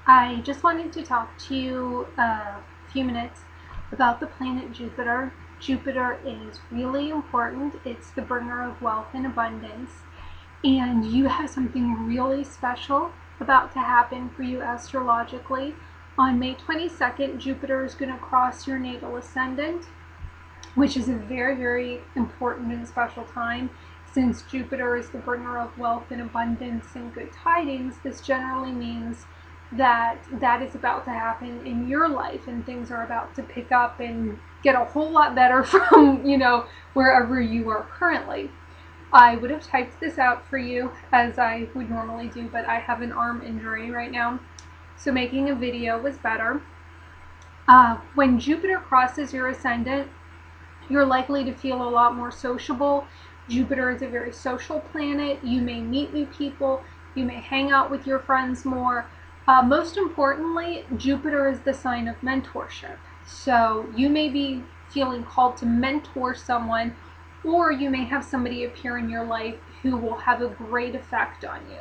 I just wanted to talk to you a few minutes about the planet Jupiter. Jupiter is really important. It's the bringer of wealth and abundance. And you have something really special about to happen for you astrologically. On May 22nd, Jupiter is going to cross your natal ascendant, which is a very, very important and special time. Since Jupiter is the bringer of wealth and abundance and good tidings, this generally means that is about to happen in your life, and things are about to pick up and get a whole lot better from, wherever you are currently. I would have typed this out for you as I would normally do, but I have an arm injury right now, so making a video was better. When Jupiter crosses your ascendant, you're likely to feel a lot more sociable. Jupiter is a very social planet. You may meet new people. You may hang out with your friends more. Most importantly, Jupiter is the sign of mentorship. So you may be feeling called to mentor someone, or you may have somebody appear in your life who will have a great effect on you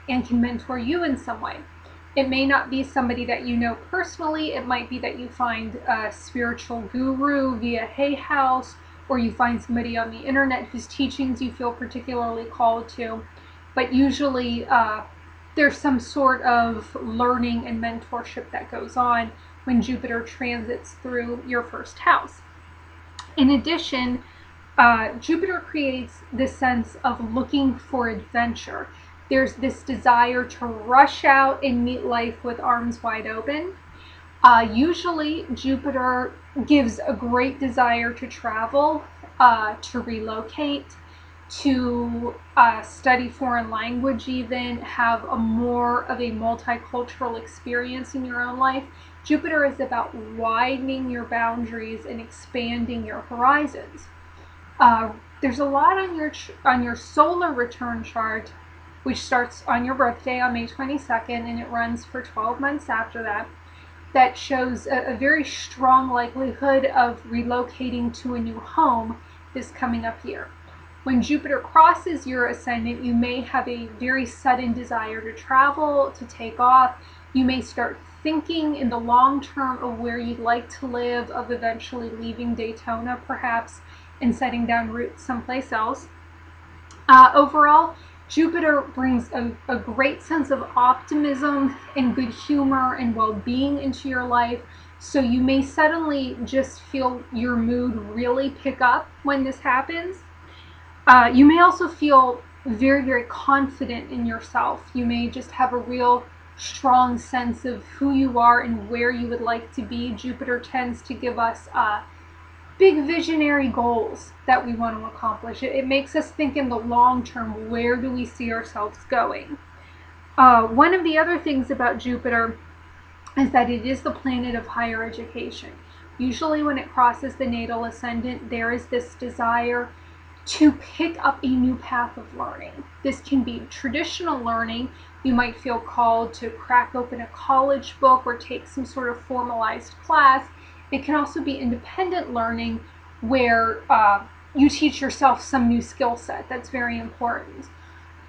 and can mentor you in some way. It may not be somebody that you know personally. It might be that you find a spiritual guru via Hay House, or you find somebody on the internet whose teachings you feel particularly called to. But usually there's some sort of learning and mentorship that goes on when Jupiter transits through your first house. In addition, Jupiter creates this sense of looking for adventure. There's this desire to rush out and meet life with arms wide open. Usually, Jupiter gives a great desire to travel, to relocate, to study foreign language, even have a more of a multicultural experience in your own life. Jupiter is about widening your boundaries and expanding your horizons. There's a lot on your solar return chart, which starts on your birthday on May 22nd, and it runs for 12 months after that. That shows a very strong likelihood of relocating to a new home this coming up year. When Jupiter crosses your ascendant, you may have a very sudden desire to travel, to take off. You may start thinking in the long term of where you'd like to live, of eventually leaving Daytona perhaps and setting down roots someplace else. Overall, Jupiter brings a great sense of optimism and good humor and well-being into your life. So you may suddenly just feel your mood really pick up when this happens. You may also feel very, very confident in yourself. You may just have a real strong sense of who you are and where you would like to be. Jupiter tends to give us big visionary goals that we want to accomplish. It makes us think in the long term, where do we see ourselves going? One of the other things about Jupiter is that it is the planet of higher education. Usually when it crosses the natal ascendant, there is this desire to pick up a new path of learning. This can be traditional learning. You might feel called to crack open a college book or take some sort of formalized class. It can also be independent learning, where you teach yourself some new skill set. That's very important.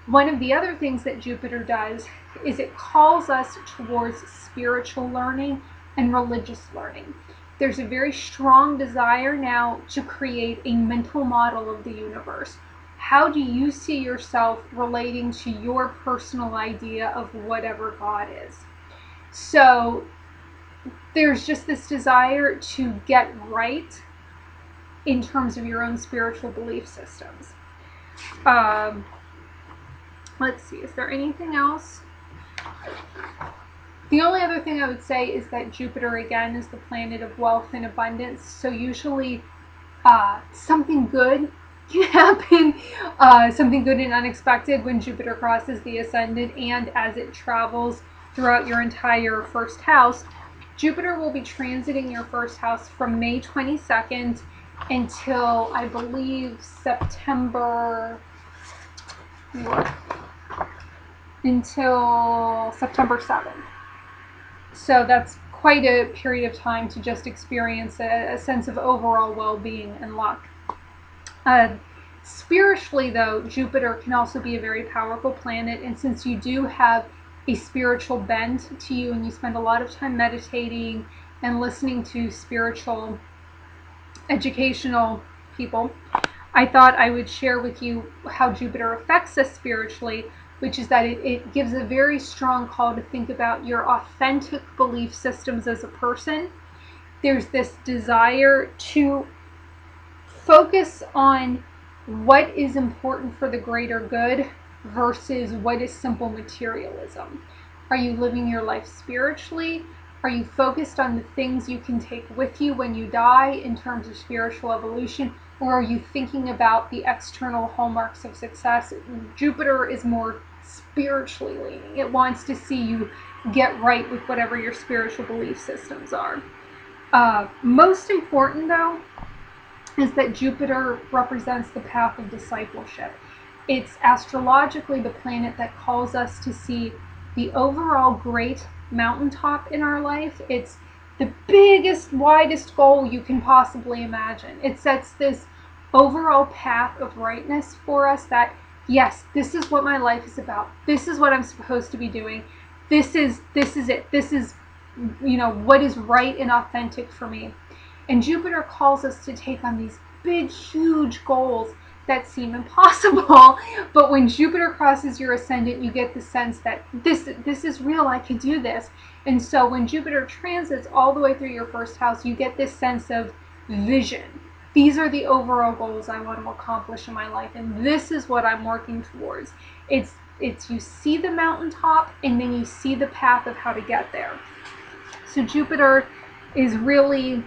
One of the other things that Jupiter does is it calls us towards spiritual learning and religious learning. There's a very strong desire now to create a mental model of the universe. How do you see yourself relating to your personal idea of whatever God is? So there's just this desire to get right in terms of your own spiritual belief systems. Let's see, is there anything else? The only other thing I would say is that Jupiter, again, is the planet of wealth and abundance. So usually something good can happen, something good and unexpected when Jupiter crosses the ascendant, and as it travels throughout your entire first house. Jupiter will be transiting your first house from May 22nd until, I believe, September 7th. So that's quite a period of time to just experience a sense of overall well-being and luck. Spiritually, though, Jupiter can also be a very powerful planet, and since you do have a spiritual bent to you and you spend a lot of time meditating and listening to spiritual, educational people, I thought I would share with you how Jupiter affects us spiritually, which is that it gives a very strong call to think about your authentic belief systems as a person. There's this desire to focus on what is important for the greater good versus what is simple materialism. Are you living your life spiritually? Are you focused on the things you can take with you when you die in terms of spiritual evolution? Or are you thinking about the external hallmarks of success? Jupiter is more spiritually leaning. It wants to see you get right with whatever your spiritual belief systems are. Most important, though, is that Jupiter represents the path of discipleship. It's astrologically the planet that calls us to see the overall great mountaintop in our life. It's the biggest, widest goal you can possibly imagine. It sets this overall path of rightness for us that, yes, this is what my life is about. This is what I'm supposed to be doing. This is it. This is, what is right and authentic for me. And Jupiter calls us to take on these big, huge goals that seem impossible. But when Jupiter crosses your ascendant, you get the sense that this is real. I can do this. And so when Jupiter transits all the way through your first house, you get this sense of vision. These are the overall goals I want to accomplish in my life, and this is what I'm working towards. It's you see the mountaintop, and then you see the path of how to get there. So Jupiter is really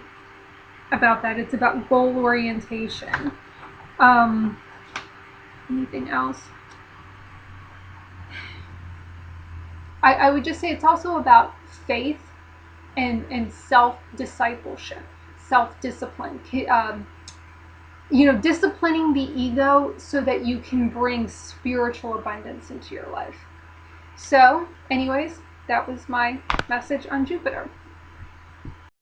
about that. It's about goal orientation. Anything else? I would just say it's also about faith and self-discipleship, self-discipline. Disciplining the ego so that you can bring spiritual abundance into your life. So, anyways, that was my message on Jupiter.